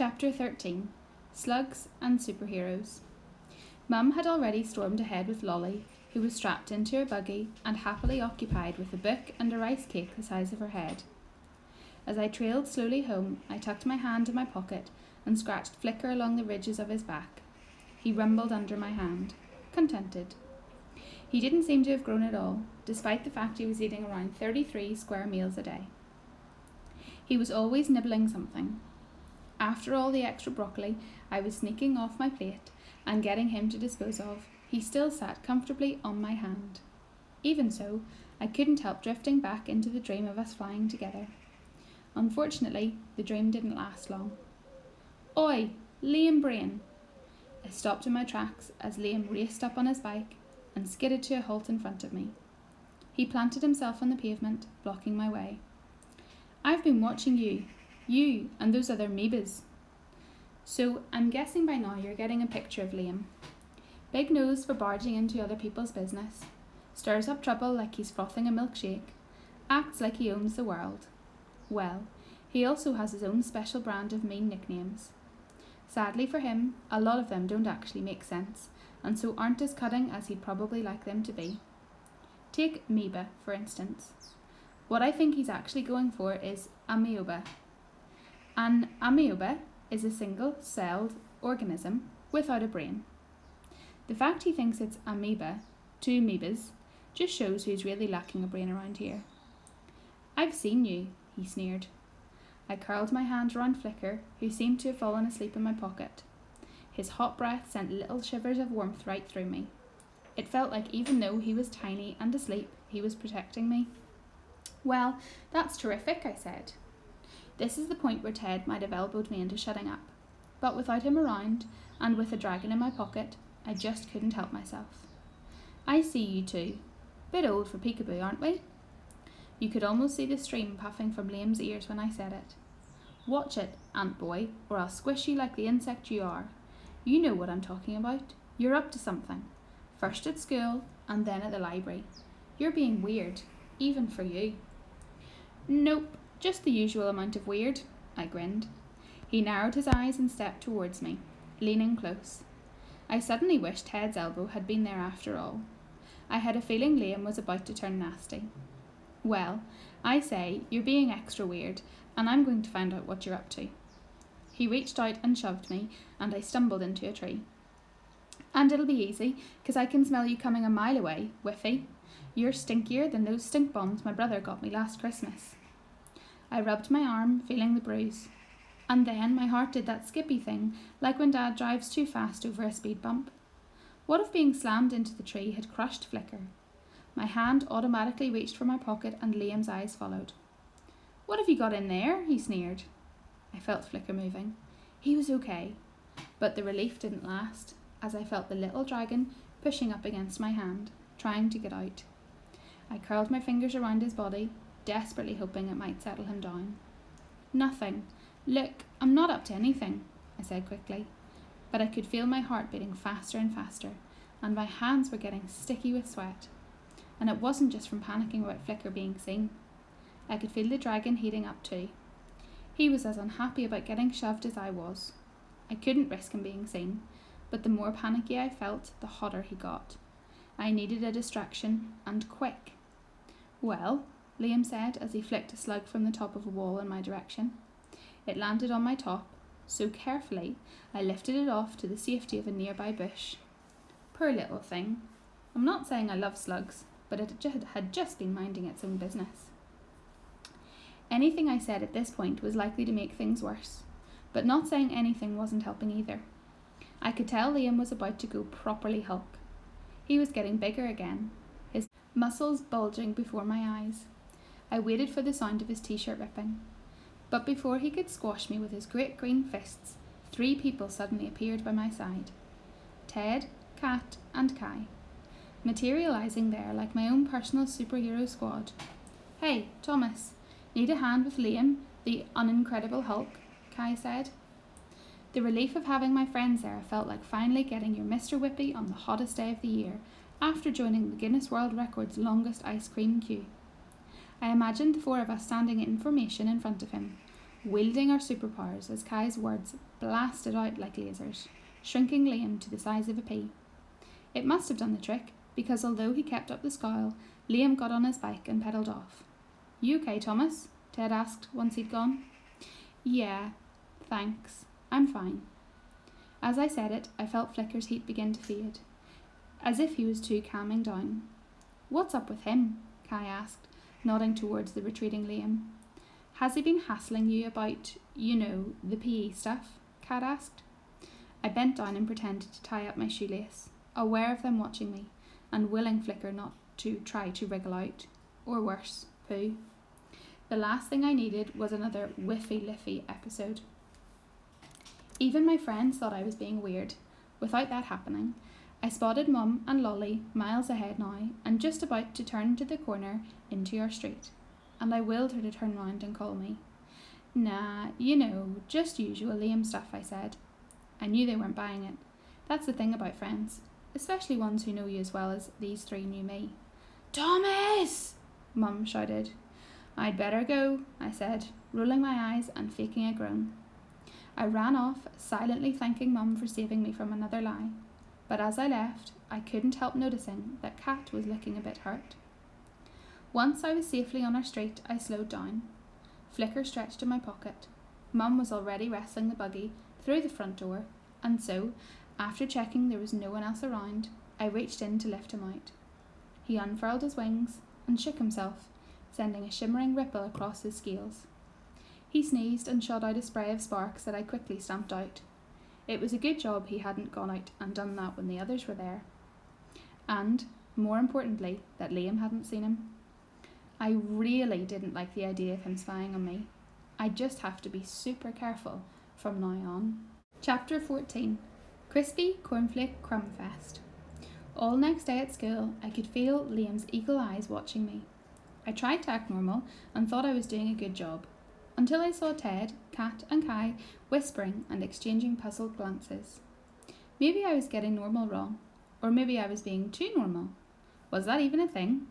Chapter 13. Slugs and Superheroes. Mum had already stormed ahead with Lolly, who was strapped into her buggy and happily occupied with a book and a rice cake the size of her head. As I trailed slowly home, I tucked my hand in my pocket and scratched Flicker along the ridges of his back. He rumbled under my hand, contented. He didn't seem to have grown at all, despite the fact he was eating around 33 square meals a day. He was always nibbling something. After all the extra broccoli I was sneaking off my plate and getting him to dispose of, he still sat comfortably on my hand. Even so, I couldn't help drifting back into the dream of us flying together. Unfortunately, the dream didn't last long. Oi, Liam Brain! I stopped in my tracks as Liam raced up on his bike and skidded to a halt in front of me. He planted himself on the pavement, blocking my way. I've been watching you and those other amoebas. So I'm guessing by now you're getting a picture of Liam. Big nose for barging into other people's business, stirs up trouble like he's frothing a milkshake, acts like he owns the world. Well, he also has his own special brand of mean nicknames. Sadly for him, a lot of them don't actually make sense, and so aren't as cutting as he'd probably like them to be. Take amoeba, for instance. What I think he's actually going for is amoeba. An amoeba is a single-celled organism without a brain. The fact he thinks it's amoeba, two amoebas, just shows who's really lacking a brain around here. I've seen you, he sneered. I curled my hand around Flicker, who seemed to have fallen asleep in my pocket. His hot breath sent little shivers of warmth right through me. It felt like even though he was tiny and asleep, he was protecting me. Well, that's terrific, I said. This is the point where Ted might have elbowed me into shutting up, but without him around, and with a dragon in my pocket, I just couldn't help myself. I see you two. Bit old for peekaboo, aren't we? You could almost see the stream puffing from Liam's ears when I said it. Watch it, ant boy, or I'll squish you like the insect you are. You know what I'm talking about. You're up to something. First at school, and then at the library. You're being weird, even for you. Nope. Just the usual amount of weird, I grinned. He narrowed his eyes and stepped towards me, leaning close. I suddenly wished Ted's elbow had been there after all. I had a feeling Liam was about to turn nasty. Well, I say, you're being extra weird, and I'm going to find out what you're up to. He reached out and shoved me, and I stumbled into a tree. And it'll be easy, 'cause I can smell you coming a mile away, Whiffy. You're stinkier than those stink bombs my brother got me last Christmas. I rubbed my arm, feeling the bruise. And then my heart did that skippy thing, like when Dad drives too fast over a speed bump. What if being slammed into the tree had crushed Flicker? My hand automatically reached for my pocket and Liam's eyes followed. What have you got in there? He sneered. I felt Flicker moving. He was okay, but the relief didn't last, as I felt the little dragon pushing up against my hand, trying to get out. I curled my fingers around his body, desperately hoping it might settle him down. Nothing. Look, I'm not up to anything, I said quickly, but I could feel my heart beating faster and faster, and my hands were getting sticky with sweat. And it wasn't just from panicking about Flicker being seen. I could feel the dragon heating up too. He was as unhappy about getting shoved as I was. I couldn't risk him being seen, but the more panicky I felt, the hotter he got. I needed a distraction, and quick. Well, Liam said as he flicked a slug from the top of a wall in my direction. It landed on my top, so carefully I lifted it off to the safety of a nearby bush. Poor little thing. I'm not saying I love slugs, but it had just been minding its own business. Anything I said at this point was likely to make things worse, but not saying anything wasn't helping either. I could tell Liam was about to go properly Hulk. He was getting bigger again, his muscles bulging before my eyes. I waited for the sound of his t-shirt ripping. But before he could squash me with his great green fists, 3 people suddenly appeared by my side. Ted, Kat, and Kai. Materialising there like my own personal superhero squad. Hey, Thomas, need a hand with Liam, the unincredible Hulk, Kai said. The relief of having my friends there felt like finally getting your Mr. Whippy on the hottest day of the year, after joining the Guinness World Record's longest ice cream queue. I imagined the 4 of us standing in formation in front of him, wielding our superpowers as Kai's words blasted out like lasers, shrinking Liam to the size of a pea. It must have done the trick, because although he kept up the scowl, Liam got on his bike and pedalled off. "You okay, Thomas?" Ted asked once he'd gone. "Yeah, thanks. I'm fine." As I said it, I felt Flicker's heat begin to fade, as if he was too calming down. "What's up with him?" Kai asked, nodding towards the retreating Liam. "Has he been hassling you about, the PE stuff?" Kat asked. I bent down and pretended to tie up my shoelace, aware of them watching me, and willing Flicker not to try to wriggle out, or worse, poo. The last thing I needed was another whiffy-liffy episode. Even my friends thought I was being weird. Without that happening, I spotted Mum and Lolly miles ahead now, and just about to turn to the corner into our street, and I willed her to turn round and call me. "Nah, just usual Liam stuff," I said. I knew they weren't buying it. That's the thing about friends, especially ones who know you as well as these three knew me. "Thomas!" Mum shouted. "I'd better go," I said, rolling my eyes and faking a groan. I ran off, silently thanking Mum for saving me from another lie. But as I left, I couldn't help noticing that Kat was looking a bit hurt. Once I was safely on our street, I slowed down. Flicker stretched in my pocket. Mum was already wrestling the buggy through the front door, and so, after checking there was no one else around, I reached in to lift him out. He unfurled his wings and shook himself, sending a shimmering ripple across his scales. He sneezed and shot out a spray of sparks that I quickly stamped out. It was a good job he hadn't gone out and done that when the others were there. And, more importantly, that Liam hadn't seen him. I really didn't like the idea of him spying on me. I just have to be super careful from now on. Chapter 14. Crispy Cornflake Crumb Fest. All next day at school, I could feel Liam's eagle eyes watching me. I tried to act normal and thought I was doing a good job, until I saw Ted, Kat and Kai whispering and exchanging puzzled glances. Maybe I was getting normal wrong, or maybe I was being too normal. Was that even a thing?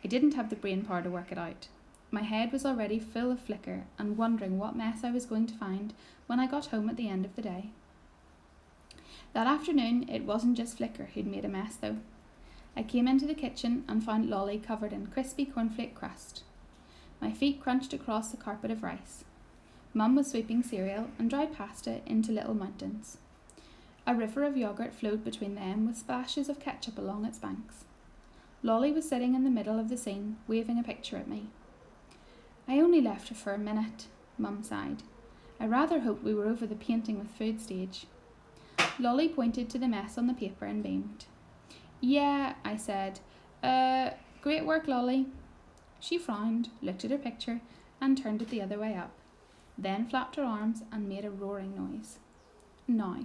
I didn't have the brain power to work it out. My head was already full of Flicker and wondering what mess I was going to find when I got home at the end of the day. That afternoon, it wasn't just Flicker who'd made a mess though. I came into the kitchen and found Lolly covered in crispy cornflake crust. My feet crunched across the carpet of rice. Mum was sweeping cereal and dried pasta into little mountains. A river of yoghurt flowed between them with splashes of ketchup along its banks. Lolly was sitting in the middle of the scene, waving a picture at me. "I only left her for a minute," Mum sighed. "I rather hoped we were over the painting with food stage." Lolly pointed to the mess on the paper and beamed. "Yeah," I said. Great work, Lolly." She frowned, looked at her picture, and turned it the other way up, then flapped her arms and made a roaring noise. Now,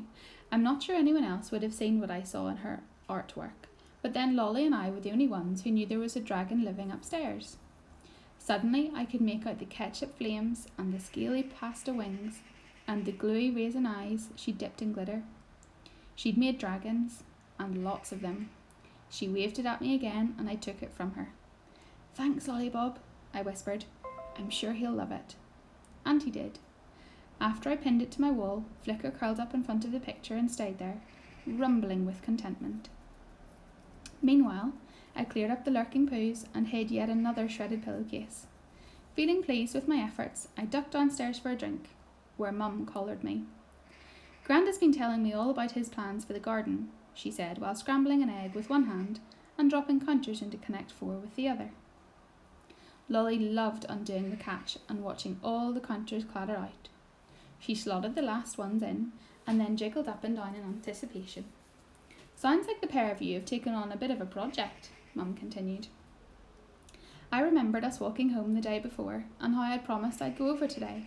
I'm not sure anyone else would have seen what I saw in her artwork, but then Lolly and I were the only ones who knew there was a dragon living upstairs. Suddenly, I could make out the ketchup flames and the scaly pasta wings and the gluey raisin eyes she dipped in glitter. She'd made dragons, and lots of them. She waved it at me again, and I took it from her. "Thanks, Lollybob," I whispered. "I'm sure he'll love it." And he did. After I pinned it to my wall, Flicker curled up in front of the picture and stayed there, rumbling with contentment. Meanwhile, I cleared up the lurking poos and hid yet another shredded pillowcase. Feeling pleased with my efforts, I ducked downstairs for a drink, where Mum collared me. "Grandad's been telling me all about his plans for the garden," she said, while scrambling an egg with one hand and dropping counters into Connect 4 with the other. Lolly loved undoing the catch and watching all the counters clatter out. She slotted the last ones in and then jiggled up and down in anticipation. "Sounds like the pair of you have taken on a bit of a project," Mum continued. I remembered us walking home the day before and how I'd promised I'd go over today.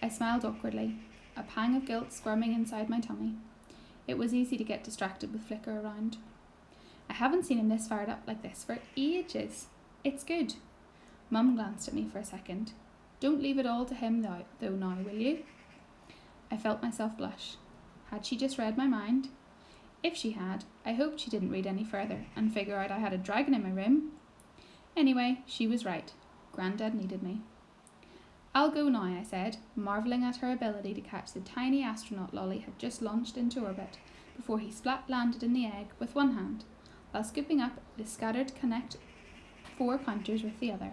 I smiled awkwardly, a pang of guilt squirming inside my tummy. It was easy to get distracted with Flicker around. "I haven't seen him this fired up like this for ages. It's good." Mum glanced at me for a second. "Don't leave it all to him though now, will you?" I felt myself blush. Had she just read my mind? If she had, I hoped she didn't read any further and figure out I had a dragon in my room. Anyway, she was right. Grandad needed me. I'll go now, I said, marvelling at her ability to catch the tiny astronaut Lolly had just launched into orbit before he splat landed in the egg with one hand, while scooping up the scattered Connect 4 pointers with the other.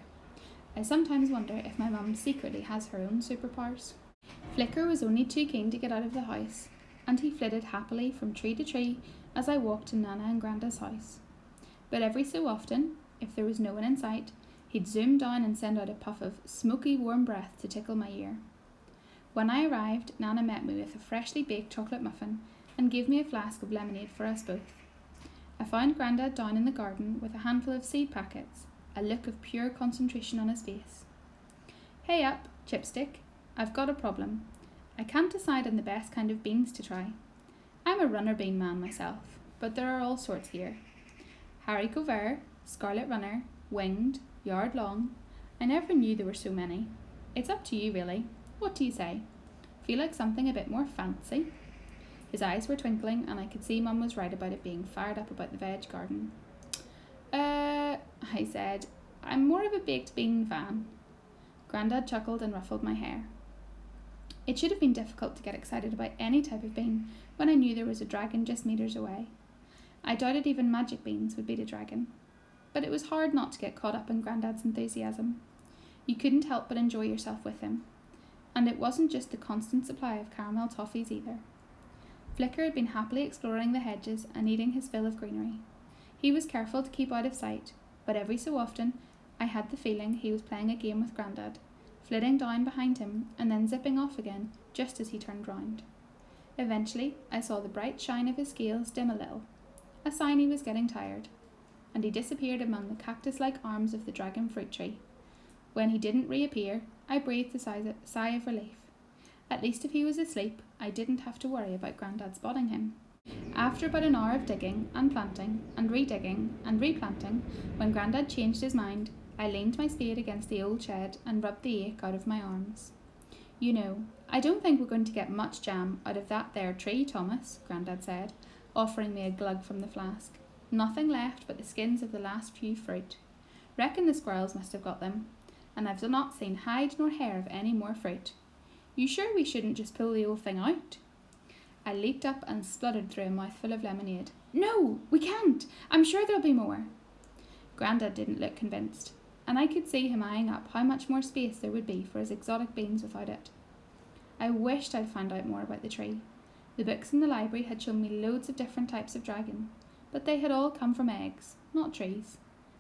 I sometimes wonder if my mum secretly has her own superpowers. Flicker was only too keen to get out of the house, and he flitted happily from tree to tree as I walked to Nana and Granda's house. But every so often, if there was no one in sight, he'd zoom down and send out a puff of smoky warm breath to tickle my ear. When I arrived, Nana met me with a freshly baked chocolate muffin and gave me a flask of lemonade for us both. I found Grandad down in the garden with a handful of seed packets, a look of pure concentration on his face. Hey up, Chipstick, I've got a problem. I can't decide on the best kind of beans to try. I'm a runner bean man myself, but there are all sorts here. Haricot vert, scarlet runner, winged, yard long. I never knew there were so many. It's up to you, really. What do you say? Feel like something a bit more fancy? His eyes were twinkling, and I could see Mum was right about it being fired up about the veg garden. I said, I'm more of a baked bean fan. Grandad chuckled and ruffled my hair. It should have been difficult to get excited about any type of bean when I knew there was a dragon just metres away. I doubted even magic beans would beat a dragon. But it was hard not to get caught up in Grandad's enthusiasm. You couldn't help but enjoy yourself with him. And it wasn't just the constant supply of caramel toffees either. Flicker had been happily exploring the hedges and eating his fill of greenery. He was careful to keep out of sight, but every so often I had the feeling he was playing a game with Grandad, flitting down behind him and then zipping off again just as he turned round. Eventually I saw the bright shine of his scales dim a little, a sign he was getting tired, and he disappeared among the cactus-like arms of the dragon fruit tree. When he didn't reappear, I breathed a sigh of relief. At least if he was asleep, I didn't have to worry about Grandad spotting him. After about an hour of digging and planting and redigging and replanting, when Grandad changed his mind, I leaned my spade against the old shed and rubbed the ache out of my arms. You know, I don't think we're going to get much jam out of that there tree, Thomas, Grandad said, offering me a glug from the flask. Nothing left but the skins of the last few fruit. Reckon the squirrels must have got them, and I've not seen hide nor hair of any more fruit. You sure we shouldn't just pull the old thing out? I leaped up and spluttered through a mouthful of lemonade. No, we can't. I'm sure there'll be more. Grandad didn't look convinced, and I could see him eyeing up how much more space there would be for his exotic beans without it. I wished I'd found out more about the tree. The books in the library had shown me loads of different types of dragon, but they had all come from eggs, not trees.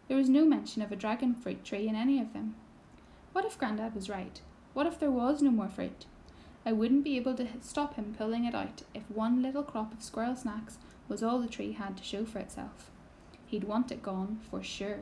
There was no mention of a dragon fruit tree in any of them. What if Grandad was right? What if there was no more fruit? I wouldn't be able to stop him pulling it out if one little crop of squirrel snacks was all the tree had to show for itself. He'd want it gone, for sure.